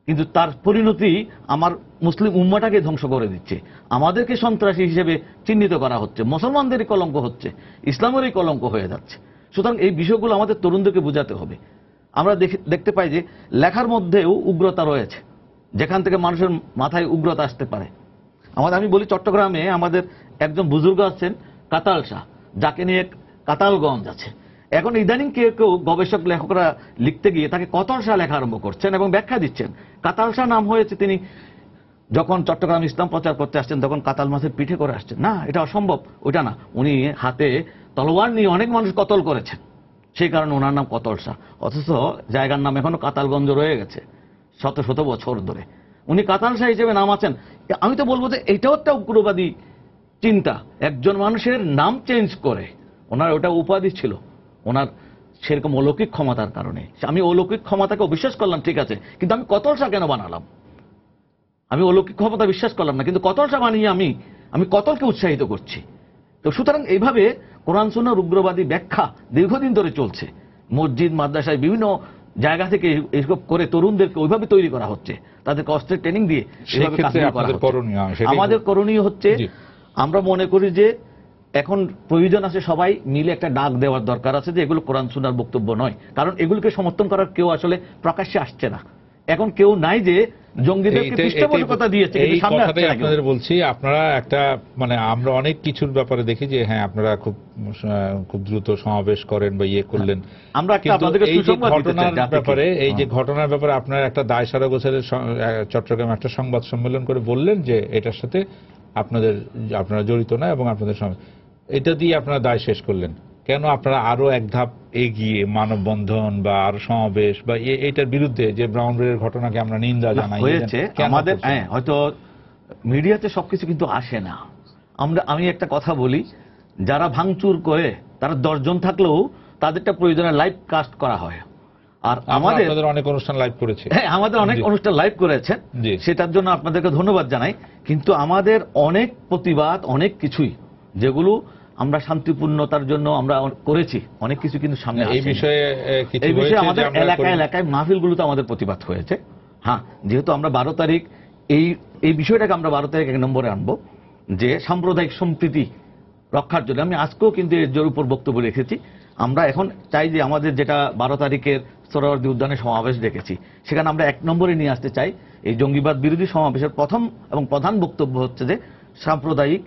কিন্তু তার পরিণতি আমার মুসলিম উম্মাটাকে ধ্বংস করে দিচ্ছে, আমাদেরকে সন্ত্রাসী হিসেবে চিহ্নিত করা হচ্ছে, মুসলমানদেরই কলঙ্ক হচ্ছে, ইসলামেরই কলঙ্ক হয়ে যাচ্ছে। সুতরাং এই বিষয়গুলো আমাদের তরুণদেরকে বোঝাতে হবে। আমরা দেখতে পাই যে লেখার মধ্যেও উগ্রতা রয়েছে, যেখান থেকে মানুষের মাথায় উগ্রতা আসতে পারে। আমি বলি, চট্টগ্রামে আমাদের একজন বুজুর্গ আছেন কাতাল শাহ, যাকে নিয়ে কাতালগঞ্জ আছে। এখন ইদানিং কেউ গবেষক লেখকরা লিখতে গিয়ে তাকে কতল শাহ লেখা আরম্ভ করছেন এবং ব্যাখ্যা দিচ্ছেন। কাতাল শাহ নাম হয়েছে তিনি যখন চট্টগ্রাম ইসলাম প্রচার করতে আসছেন তখন কাতাল মাছের পিঠে করে আসছেন। না, এটা অসম্ভব, ওইটা না। উনি হাতে তলোয়ার নিয়ে অনেক মানুষ কতল করেছেন, সেই কারণে ওনার নাম কতল শাহ। অথচ জায়গার নাম এখনো কাতালগঞ্জ রয়ে গেছে শত শত বছর ধরে। উনি কাতাল শাহ হিসেবে নাম আছেন। আমি তো বলবো যে এটাও একটা উগ্রবাদী চিন্তা, একজন মানুষের নাম চেঞ্জ করে। ওনার ওটা উপাধি ছিল, ওনার সেরকম অলৌকিক ক্ষমতার কারণে। আমি অলৌকিক ক্ষমতাকে অবিশ্বাস করলাম, ঠিক আছে, কিন্তু আমি কতল শাহ কেন বানালাম? আমি অলৌকিক ক্ষমতা বিশ্বাস করলাম না, কিন্তু কতল শাহ বানিয়ে আমি কতলকে উৎসাহিত করছি। তো সুতরাং এইভাবে কোরআন সুন্নাহর উগ্রবাদী ব্যাখ্যা দীর্ঘদিন ধরে চলছে। মসজিদ, মাদ্রাসায় বিভিন্ন জায়গা থেকে এইসব করে তরুণদেরকে ওইভাবে তৈরি করা হচ্ছে, তাদেরকে অস্ত্রের ট্রেনিং দিয়ে। আমাদের করণীয় হচ্ছে, আমরা মনে করি যে এখন প্রয়োজন আছে সবাই মিলে একটা ডাক দেওয়ার দরকার আছে যে এগুলো কোরআন সুন্নাহর বক্তব্য নয়, কারণ এগুলোকে সমর্থন করার কেউ আসলে প্রকাশ্যে আসছে না। এখন কেউ নাই যে জঙ্গিদেরকে পৃষ্ঠপোষকতা দিয়েছে, এই কিন্তু সামনে আসছে কথাটাই না কেউ। আপনাদের বলছি, আপনারা একটা মানে আমরা অনেক কিছুর ব্যাপারে দেখি যে হ্যাঁ আপনারা খুব দ্রুত সমাবেশ করেন বা ইয়ে করলেন, আমরা একটা কিন্তু আপনাদেরকে এই যে সুসংবাদ দিতে চাই ঘটনার জাতিকে। ব্যাপারে ঘটনার ব্যাপারে আপনারা একটা দায়সারা গোছের চট্টগ্রামে একটা সংবাদ সম্মেলন করে বললেন যে এটার সাথে আপনারা জড়িত না এবং আপনাদের এটা দিয়ে আপনারা দায় শেষ করলেন। কেন আপনারা আরো এক ধাপ এগিয়ে মানববন্ধন বা আরো সমাবেশ বা এটার বিরুদ্ধে যে ব্রাউনবাড়িয়ার ঘটনাকে আমরা নিন্দা জানাই হয়েছে আমাদের, হয়তো মিডিয়াতে সবকিছু কিন্তু আসে না। আমি একটা কথা বলি, যারা ভাঙচুর করে তারা 10 জন থাকলেও তাদেরটা প্রয়োজনে লাইভ কাস্ট করা হয়। আর আমাদের অনেক অনুষ্ঠান লাইভ করেছে, হ্যাঁ আমাদের অনেক অনুষ্ঠান লাইভ করেছেন, সেটার জন্য আপনাদেরকে ধন্যবাদ জানাই। কিন্তু আমাদের অনেক প্রতিবাদ, অনেক কিছুই যেগুলো আমরা শান্তিপূর্ণতার জন্য আমরা করেছি, অনেক কিছু কিন্তু সামনে এই বিষয়ে আমাদের এলাকায় মাহফিলগুলোতে আমাদের প্রতিবাদ হয়েছে। হ্যাঁ, যেহেতু আমরা 12 তারিখ এই বিষয়টাকে আমরা 12 তারিখ 1 নম্বরে আনবো, যে সাম্প্রদায়িক সম্প্রীতি রক্ষার জন্য আমি আজকেও কিন্তু এর উপর বক্তব্য রেখেছি। আমরা এখন চাই যে আমাদের যেটা 12 তারিখের সোহরাওয়ার্দী উদ্যানে সমাবেশ দেখেছি, সেখানে আমরা 1 নম্বরে নিয়ে আসতে চাই। এই জঙ্গিবাদ বিরোধী সমাবেশের প্রথম এবং প্রধান বক্তব্য হচ্ছে যে সাম্প্রদায়িক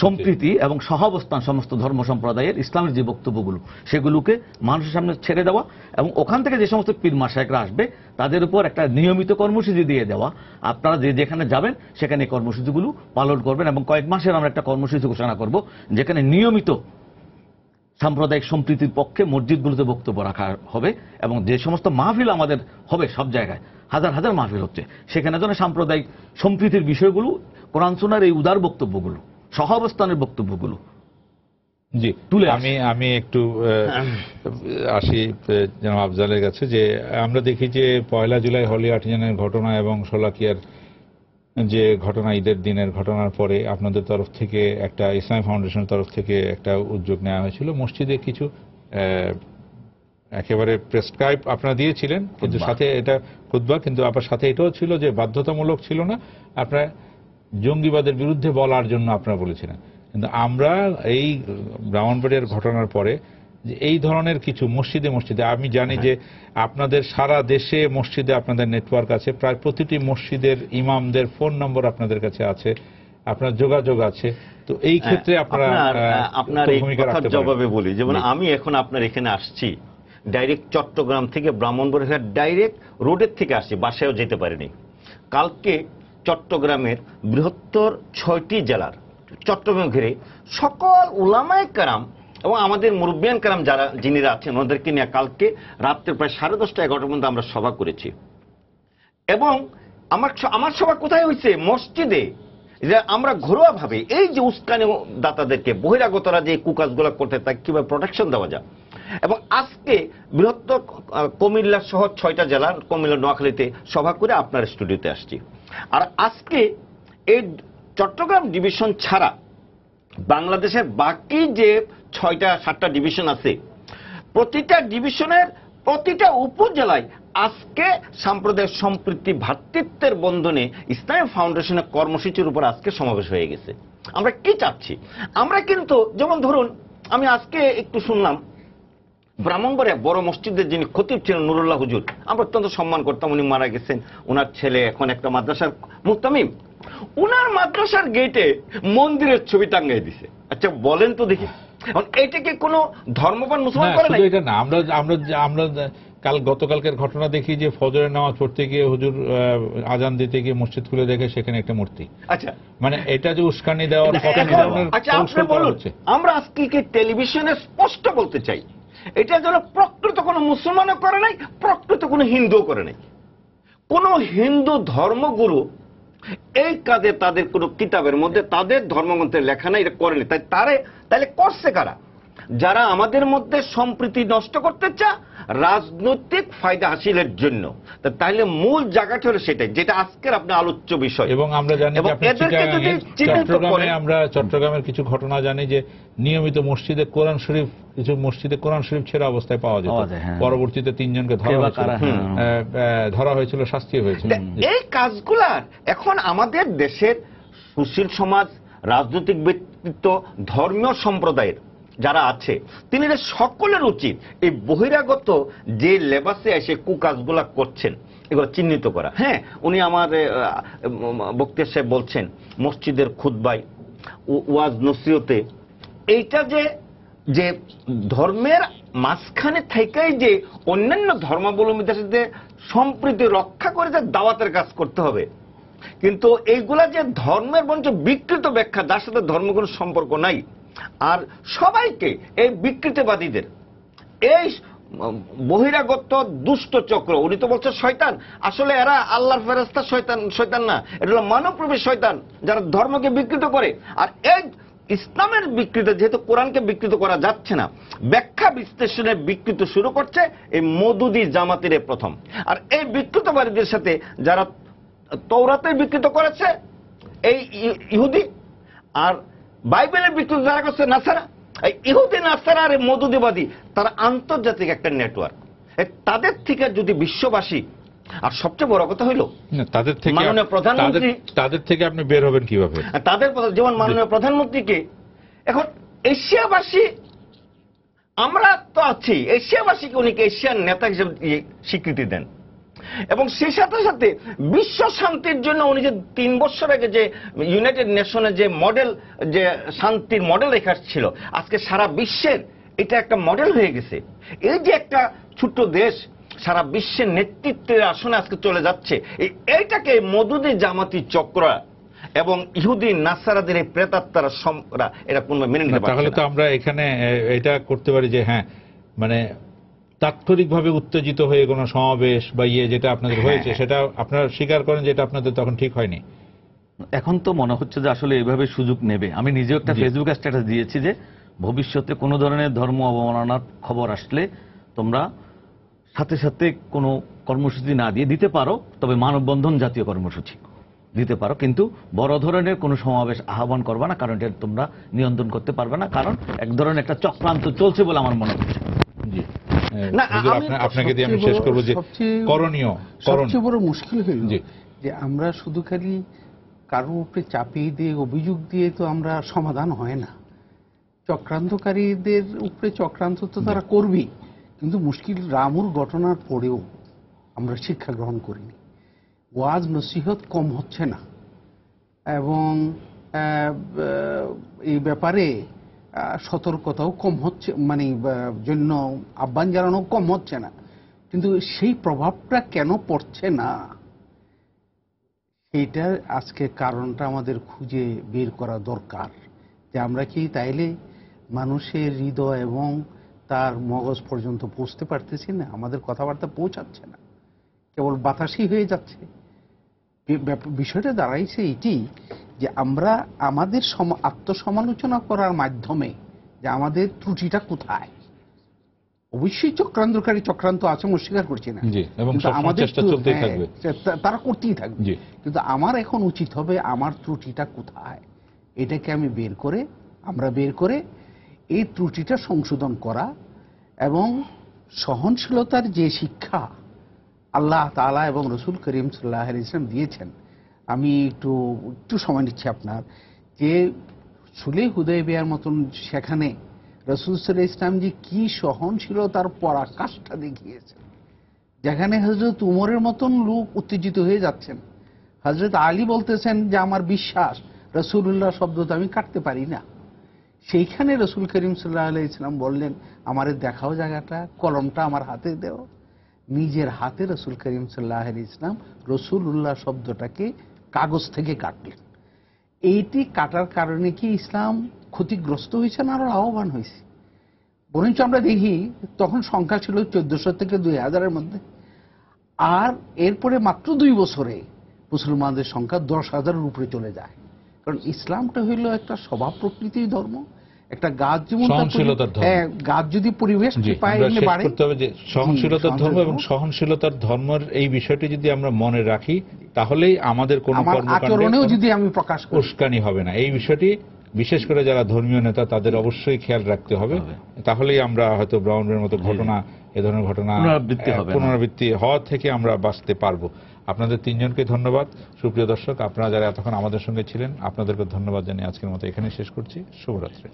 সম্প্রীতি এবং সহাবস্থান সমস্ত ধর্ম সম্প্রদায়ের ইসলামের যে বক্তব্যগুলো সেগুলোকে মানুষের সামনে ছেড়ে দেওয়া, এবং ওখান থেকে যে সমস্ত পীর মাশায়েখরা আসবে তাদের উপর একটা নিয়মিত কর্মসূচি দিয়ে দেওয়া। আপনারা যেখানে যাবেন সেখানে এই কর্মসূচিগুলো পালন করবেন, এবং কয়েক মাসের আমরা একটা কর্মসূচি ঘোষণা করব যেখানে নিয়মিত সাম্প্রদায়িক সম্প্রীতির পক্ষে মসজিদগুলোতে বক্তব্য রাখা হবে, এবং যে সমস্ত মাহফিল আমাদের হবে সব জায়গায় হাজার হাজার মাহফিল হচ্ছে, সেখানে যেন সাম্প্রদায়িক সম্প্রীতির বিষয়গুলো, কোরআন সুন্নাহর এই উদার বক্তব্যগুলো, সহাবস্থানের বক্তব্যগুলো জি তুলে আমি একটু আসি জনাব আফজালের কাছে। যে আমরা দেখি যে 1 জুলাই হলি আর্টিজানের ঘটনা এবং শোলাকিয়ার যে ঘটনা, ঈদের দিনের ঘটনার পরে আপনাদের তরফ থেকে একটা ইসলামী ফাউন্ডেশনের তরফ থেকে একটা উদ্যোগ নেওয়া হয়েছিল, মসজিদে কিছু একেবারে প্রেসক্রাইব আপনারা দিয়েছিলেন, কিন্তু সাথে এটা খুতবা, কিন্তু আবার সাথে এটাও ছিল যে বাধ্যতামূলক ছিল না, আপনারা জঙ্গিবাদের বিরুদ্ধে বলার জন্য আপনারা বলেছিলেন। কিন্তু আমরা এই ব্রাহ্মণবাড়িয়ার ঘটনার পরে যে এই ধরনের কিছু মসজিদে আমি জানি যে আপনাদের সারা দেশে মসজিদে আপনাদের নেটওয়ার্ক আছে, প্রায় প্রতিটি মসজিদের ইমামদের ফোন নম্বর আপনাদের কাছে আছে, আপনার যোগাযোগ আছে, তো এই ক্ষেত্রে আপনার এই কথার জবাবে বলি, যেমন আমি এখন আপনার এখানে আসছি ডাইরেক্ট চট্টগ্রাম থেকে ব্রাহ্মণবাড়িয়া ডাইরেক্ট রোডের থেকে আসছি, বাসায়ও যেতে পারিনি। কালকে চট্টগ্রামের বৃহত্তর 6টি জেলার চট্টগ্রাম ঘিরে সকল উলামায়ে কেরাম এবং আমাদের মুরব্বিয়ান কেরাম যিনিরা আছেন ওনাদেরকে নিয়ে কালকে রাত্রে প্রায় 10:30 11টা পর্যন্ত আমরা সভা করেছি। এবং আমার সভা কোথায় হয়েছে? মসজিদে। যে আমরা ঘরোয়াভাবে এই যে উস্কানি দাতাদেরকে, বহিরাগতরা যে কুকাজগুলো করতে, তাকে কিভাবে প্রোটেকশন দেওয়া যায়। এবং আজকে বৃহত্তর কুমিল্লা সহ 6টা জেলা, কুমিল্লা নোয়াখালীতে সভা করে আপনার স্টুডিওতে আসছি। আর আজকে এই চট্টগ্রাম ডিভিশন ছাড়া বাংলাদেশের বাকি যে 6টা-7টা ডিভিশন আছে, প্রতিটা ডিভিশনের প্রতিটা উপজেলায় আজকে সাম্প্রদায়িক সম্প্রীতি ভ্রাতৃত্বের বন্ধনে ইসলামী ফাউন্ডেশনের কর্মসূচির উপর আজকে সমাবেশ হয়ে গেছে। আমরা কি চাচ্ছি? আমরা কিন্তু যেমন ধরুন, আমি আজকে একটু শুনলাম ব্রাহ্মণবাড়িয়া বড় মসজিদের যিনি খতিব ছিলেন নুরুল্লাহ হুজুর, আমরা অত্যন্ত সম্মান করতাম, উনি মারা গেছেন। ওনার ছেলে এখন একটা মাদ্রাসার মুহতামিম, উনার মাদ্রাসার গেটে মন্দিরের ছবি টাঙ্গাই দিছে। আচ্ছা বলেন তো দেখি, এখন এইটাকে কোনো ধর্মপ্রাণ মুসলমান করে না? এটা না, আমরা গতকালকের ঘটনা দেখি যে ফজরের নামাজ পড়তে গিয়ে হুজুর আজান দিতে গিয়ে মসজিদ খুলে দেখে সেখানে একটা মূর্তি। আচ্ছা, মানে এটা যে উস্কানি দেওয়ার আমরা আজকে টেলিভিশনে স্পষ্ট বলতে চাই, এটা যেন প্রকৃত কোনো মুসলমানও করে নাই, প্রকৃত কোনো হিন্দুও করে নাই। কোন হিন্দু ধর্মগুরু এই কাজে তাদের কোনো কিতাবের মধ্যে তাদের ধর্মগ্রন্থের লেখা নাই, এটা করেনি। তাহলে করছে কারা? যারা আমাদের মধ্যে সম্প্রীতি নষ্ট করতে চায় রাজনৈতিক ফায়দা হাসিলের জন্য। তাহলে মূল জায়গাটা হলো সেটাই, যেটা আজকের আপনার আলোচ্য বিষয়। এবং আমরা জানি আমরা চট্টগ্রামের কিছু ঘটনা জানি যে নিয়মিত মসজিদে কোরআন শরীফ ছেড়া অবস্থায় পাওয়া যেত, পরবর্তীতে 3 জনকে ধরা হয়েছিল, শাস্তি হয়েছিল। এই কাজগুলার এখন আমাদের দেশের সুশীল সমাজ, রাজনৈতিক ব্যক্তিত্ব, ধর্মীয় সম্প্রদায়ের যারা আছে তিনিদের সকলের উচিত এই বহিরাগত যে লেবাসে এসে কুকাজগুলা করছেন এগুলো চিহ্নিত করা। হ্যাঁ, উনি আমার বক্তব্যে সে বলছেন মসজিদের খুতবায়, ওয়াজ নসিহতে, এইটা যে ধর্মের মাঝখানে থেকেই যে অন্যান্য ধর্মাবলম্বীদের সাথে সম্প্রীতি রক্ষা করে যে দাওয়াতের কাজ করতে হবে, কিন্তু এইগুলা যে ধর্মের বঞ্চ বিকৃত ব্যাখ্যা, যার সাথে ধর্ম কোনো সম্পর্ক নাই, আর সবাইকে এই বিকৃতিবাদীদের এই বহিরাগত দুষ্ট চক্র, উনি তো বলছে শয়তান, আসলে এরা আল্লাহর ফেরেশতা, শয়তান না, এটা হলো মানবরূপী শয়তান যারা ধর্মকে বিকৃত করে। আর এই ইসলামের বিকৃত, যেহেতু কোরআনকে বিকৃত করা যাচ্ছে না, ব্যাখ্যা বিশ্লেষণে বিকৃত শুরু করছে এই মওদুদি জামাতের প্রথম। আর এই বিকৃতবাদীদের সাথে যারা তৌরাতে বিকৃত করেছে এই ইহুদি, আর বাইবেলের বিকৃত যারা করছে নাসারা, এই ইহুদি নাসারা আর মওদুদিবাদী, তারা আন্তর্জাতিক একটা নেটওয়ার্ক। তাদের থেকে যদি বিশ্ববাসী, আর সবচেয়ে বড় কথা হইল তাদের থেকে মাননীয় প্রধানমন্ত্রী, তাদের থেকে আপনি বের হবেন কিভাবে? তাদের কথা যেমন মাননীয় প্রধানমন্ত্রীকে এখন এশিয়াবাসী, আমরা তো আছি, এশিয়াবাসীকে উনি এশিয়ার নেতা হিসেবে স্বীকৃতি দেন, এবং সেই সাথে সাথে বিশ্ব শান্তির জন্য উনি যে 3 বছর আগে যে ইউনাইটেড নেশনের যে মডেল, যে শান্তির মডেল রেখা ছিল, আজকে সারা বিশ্বের এটা একটা মডেল হয়ে গেছে। এই যে একটা ছোট্ট দেশ সারা বিশ্বের নেতৃত্বের আসনে আজকে চলে যাচ্ছে, এইটাকে মওদুদি জামাতি চক্ররা এবং ইহুদি নাসারাদের এই প্রেতাত্মারা এটা কোনো মেনে নিতে পারছে না। তাহলে তো আমরা এখানে এটা করতে পারি যে হ্যাঁ, মানে তাৎক্ষণিকভাবে উত্তেজিত হয়ে কোনো সমাবেশ বা যেটা আপনাদের হয়েছে সেটা আপনারা স্বীকার করেন যে এটা আপনাদের তখন ঠিক হয়নি। এখন তো মনে হচ্ছে যে আসলে এইভাবে সুযোগ নেবে। আমি নিজেও একটা ফেসবুকে স্ট্যাটাস দিয়েছি যে ভবিষ্যতে কোনো ধরনের ধর্ম অবমাননার খবর আসলে তোমরা সাথে সাথে কোনো কর্মসূচি না দিয়ে দিতে পারো, তবে মানববন্ধন জাতীয় কর্মসূচি দিতে পারো, কিন্তু বড় ধরনের কোনো সমাবেশ আহ্বান করবে না, কারণ এটা তোমরা নিয়ন্ত্রণ করতে পারবে না, কারণ এক ধরনের একটা চক্রান্ত চলছে বলে আমার মনে হচ্ছে। জি, আপনাকে দিয়ে আমি শেষ করবো যে করণীয়, সবচেয়ে বড় মুশকিল হইল যে আমরা শুধু খালি কারোর উপরে চাপিয়ে দিয়ে অভিযোগ দিয়ে তো আমরা সমাধান হয় না। চক্রান্তকারীদের উপরে চক্রান্ত তো তারা করবেই, কিন্তু মুশকিল রামুর ঘটনার পরেও আমরা শিক্ষা গ্রহণ করিনি। ওয়াজ নসিহত কম হচ্ছে না, এবং এই ব্যাপারে সতর্কতাও কম হচ্ছে, মানে জন্য আহ্বান জানানো কম হচ্ছে না, কিন্তু সেই প্রভাবটা কেন পড়ছে না সেইটার আজকে কারণটা আমাদের খুঁজে বের করা দরকার। যে আমরা কি তাইলে মানুষের হৃদয় এবং তার মগজ পর্যন্ত পৌঁছতে পারতেছি না, আমাদের কথাবার্তা পৌঁছাচ্ছে না, কেবল বাতাসই হয়ে যাচ্ছে। বিষয়টা দাঁড়াইছে এটি যে আমরা আমাদের আত্মসমালোচনা করার মাধ্যমে যে আমাদের ত্রুটিটা কোথায়। অবশ্যই চক্রান্তকারী চক্রান্ত আছে, আমি অস্বীকার করছি না, আমাদের তারা করতেই থাকবে, কিন্তু আমার এখন উচিত হবে আমার ত্রুটিটা কোথায়, এটাকে আমি আমরা বের করে এই ত্রুটিটা সংশোধন করা, এবং সহনশীলতার যে শিক্ষা আল্লাহ তাআলা এবং রসুল করিম সাল্লাল্লাহু আলাইহি ওয়াসাল্লাম দিয়েছেন। আমি একটু সময় নিচ্ছি আপনার, যে সুলহ হুদায়বিয়ার মতন সেখানে রসুল সাল্লাল্লাহু আলাইহি ওয়াসাল্লাম যে কি সহনশীলতার পরাকাষ্ঠা দেখিয়েছেন, যেখানে হযরত উমরের মতন লোক উত্তেজিত হয়ে যাচ্ছেন, হযরত আলী বলতেছেন যে আমার বিশ্বাস রাসূলুল্লাহ শব্দটা আমি কাটতে পারি না, সেইখানে রসুল করিম সাল্লাল্লাহু আলাইহি ওয়াসাল্লাম বললেন আমারে দেখাও জায়গাটা, কলমটা আমার হাতে দেও। নিজের হাতে রসুল করিম সাল্লাল্লাহু আলাইহি ওয়াসাল্লাম রাসূলুল্লাহ শব্দটাকে কাগজ থেকে কাটলেন। এইটি কাটার কারণে কি ইসলাম ক্ষতিগ্রস্ত হয়েছে না আরো লাভবান হয়েছে? বরঞ্চ আমরা দেখি তখন সংখ্যা ছিল 1400 থেকে 2000-এর মধ্যে, আর এরপরে মাত্র 2 বছরে মুসলমানদের সংখ্যা 10,000-এর উপরে চলে যায়। কারণ ইসলামটা হইল একটা স্বভাব প্রকৃতির ধর্ম, একটা গাছ যেমন গাছ যদি পরিবেশ পায় করতে হবে যে সহনশীলতার ধর্ম, এবং সহনশীলতার ধর্মের এই বিষয়টি যদি আমরা মনে রাখি তাহলেই আমাদের কোনো আচরণেও যদি আমি প্রকাশ করি উস্কানি হবে না। এই বিষয়টি বিশেষ করে যারা ধর্মীয় নেতা তাদের অবশ্যই খেয়াল রাখতে হবে, তাহলেই আমরা হয়তো ব্রাউনের মতো ঘটনা, এ ধরনের ঘটনা পুনরাবৃত্তি হওয়া থেকে আমরা বাঁচতে পারবো। আপনাদের 3 জনকে ধন্যবাদ। সুপ্রিয় দর্শক, আপনারা যারা এতক্ষণ আমাদের সঙ্গে ছিলেন আপনাদেরকে ধন্যবাদ জানিয়ে আজকের মতো এখানেই শেষ করছি। শুভরাত্রি।